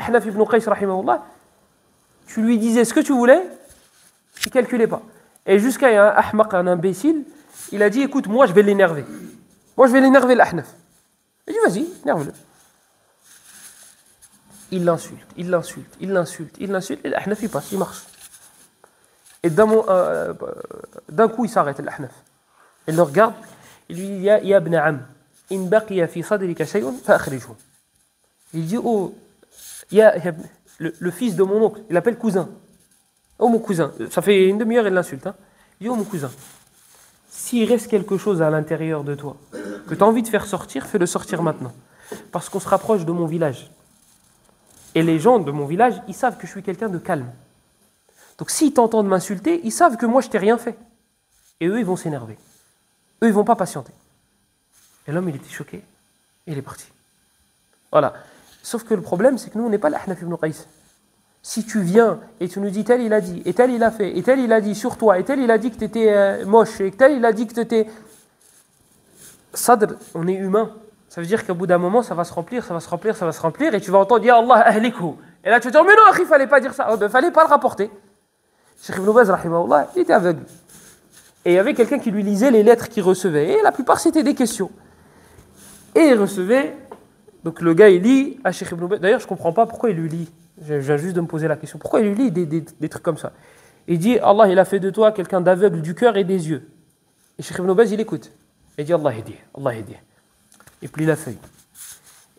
Ahnaf ibn Qais, rahimahullah, tu lui disais ce que tu voulais, il ne calculait pas. Et jusqu'à un ahmaq, un imbécile, il a dit, écoute, moi je vais l'énerver. Moi je vais l'énerver l'Ahnaf. Il dit, vas-y, énerve-le. Il l'insulte, il l'insulte, il l'insulte, il l'insulte, et l'Ahnaf il passe, il marche. Et d'un coup il s'arrête l'Ahnaf. Il le regarde, il lui dit, ya ibn am, in baqiya fi sadrika shay'un fa akhrijhu. Il dit, oh, le fils de mon oncle, il l'appelle cousin. Oh mon cousin, ça fait une demi-heure il l'insulte. Hein. Il dit, oh mon cousin, s'il reste quelque chose à l'intérieur de toi, que tu as envie de faire sortir, fais-le sortir maintenant. Parce qu'on se rapproche de mon village. Et les gens de mon village, ils savent que je suis quelqu'un de calme. Donc s'ils t'entendent m'insulter, ils savent que moi je t'ai rien fait. Et eux, ils vont s'énerver. Eux, ils vont pas patienter. Et l'homme, il était choqué. Et il est parti. Voilà. Sauf que le problème, c'est que nous, on n'est pas l'Ahnaf ibn Qais. Si tu viens et tu nous dis tel il a dit, et tel il a fait, et tel il a dit sur toi, et tel il a dit que tu étais moche, et tel il a dit que tu étais... Sadr, on est humain. Ça veut dire qu'au bout d'un moment, ça va se remplir, ça va se remplir, ça va se remplir, et tu vas entendre, Ya Allah, ahlikhu. Et là, tu vas dire, mais non, il ne fallait pas dire ça. Il ne fallait pas le rapporter. Cheikh Ibn Baz, rahimahullah, il était aveugle. Et il y avait quelqu'un qui lui lisait les lettres qu'il recevait. Et la plupart, c'était des questions. Et il recevait... Donc le gars, il lit à Cheikh Ibn Baz. D'ailleurs, je ne comprends pas pourquoi il lui lit. Je viens juste de me poser la question. Pourquoi il lui lit des trucs comme ça? Il dit, Allah, il a fait de toi quelqu'un d'aveugle du cœur et des yeux. Et Cheikh Ibn Baz, il écoute. Il dit, Allah aidé, Allah aidé. Il plie la feuille.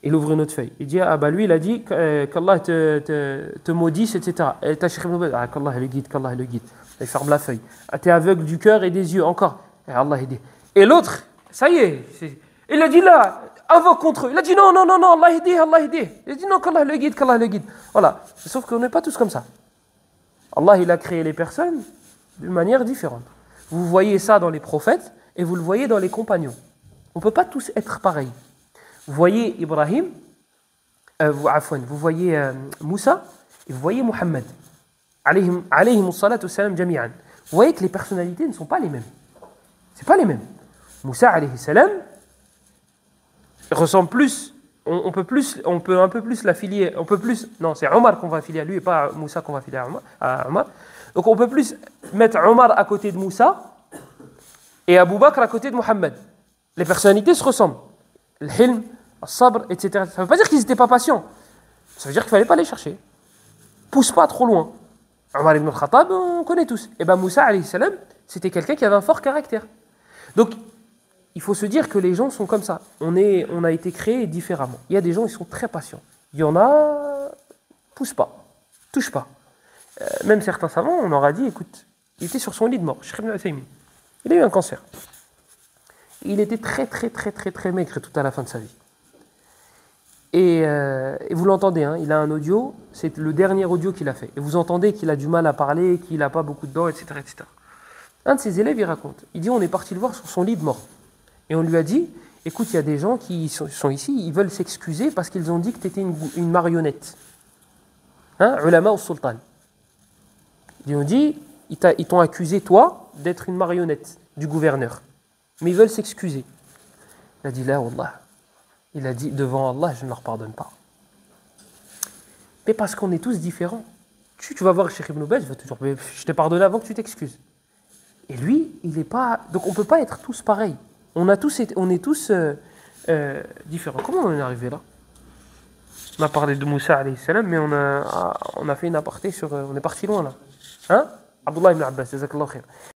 Il ouvre une autre feuille. Il dit, ah bah lui, il a dit qu'Allah te maudisse, etc. Et t'as Cheikh Ibn Baz, ah qu'Allah le guide, qu'Allah le guide. Il ferme la feuille. Ah, t'es aveugle du cœur et des yeux, encore. Et Allah aidé. Et l'autre, ça y est, il a dit là, invoque contre eux. Il a dit non, non, non, non, Allah aidé, Allah aidé. Il a dit non, qu'Allah le guide, qu'Allah le guide. Voilà. Sauf qu'on n'est pas tous comme ça. Allah, il a créé les personnes d'une manière différente. Vous voyez ça dans les prophètes et vous le voyez dans les compagnons. On ne peut pas tous être pareils. Vous voyez Ibrahim, vous voyez Moussa et vous voyez Muhammad. Alayhim salatu salam jami'an. Vous voyez que les personnalités ne sont pas les mêmes. Ce pas les mêmes. Moussa alayhi salam ressemble plus, on peut un peu plus l'affilier, non, c'est Omar qu'on va affilier à lui et pas Moussa qu'on va affilier à Omar. Donc on peut plus mettre Omar à côté de Moussa et Abu Bakr à côté de Muhammad. Les personnalités se ressemblent. Le hilm, le sabr, etc. Ça ne veut pas dire qu'ils n'étaient pas patients. Ça veut dire qu'il ne fallait pas les chercher. Pousse pas trop loin. Omar ibn al-Khattab, on connaît tous. Et bien Moussa alayhi salam, c'était quelqu'un qui avait un fort caractère. Donc, il faut se dire que les gens sont comme ça. On a été créés différemment. Il y a des gens qui sont très patients. Il y en a, pousse pas, touche pas. Même certains savants, on leur a dit, écoute, il était sur son lit de mort, Cheikh Ibn Uthaymin. Il a eu un cancer. Il était très, très, très, très, très maigre tout à la fin de sa vie. Et vous l'entendez, hein, il a un audio, c'est le dernier audio qu'il a fait. Et vous entendez qu'il a du mal à parler, qu'il n'a pas beaucoup de dents, etc., etc. Un de ses élèves, il raconte. Il dit, on est parti le voir sur son lit de mort. Et on lui a dit, écoute, il y a des gens qui sont ici, ils veulent s'excuser parce qu'ils ont dit que tu étais une marionnette. Hein, ulama ou sultan. Ils ont dit, ils t'ont accusé, toi, d'être une marionnette du gouverneur. Mais ils veulent s'excuser. Il a dit, là, wallah. Il a dit, devant Allah, je ne leur pardonne pas. Mais parce qu'on est tous différents. Tu vas voir Cheikh Ibn Baz, il va te dire, mais je t'ai pardonné avant que tu t'excuses. Et lui, il n'est pas... Donc on ne peut pas être tous pareils. On est tous différents. Comment on est arrivé là? On a parlé de Moussa alayhi salam, mais on a fait une aparté sur... on est parti loin là. Hein? Abdullah ibn Abbas, jazakallahu khair.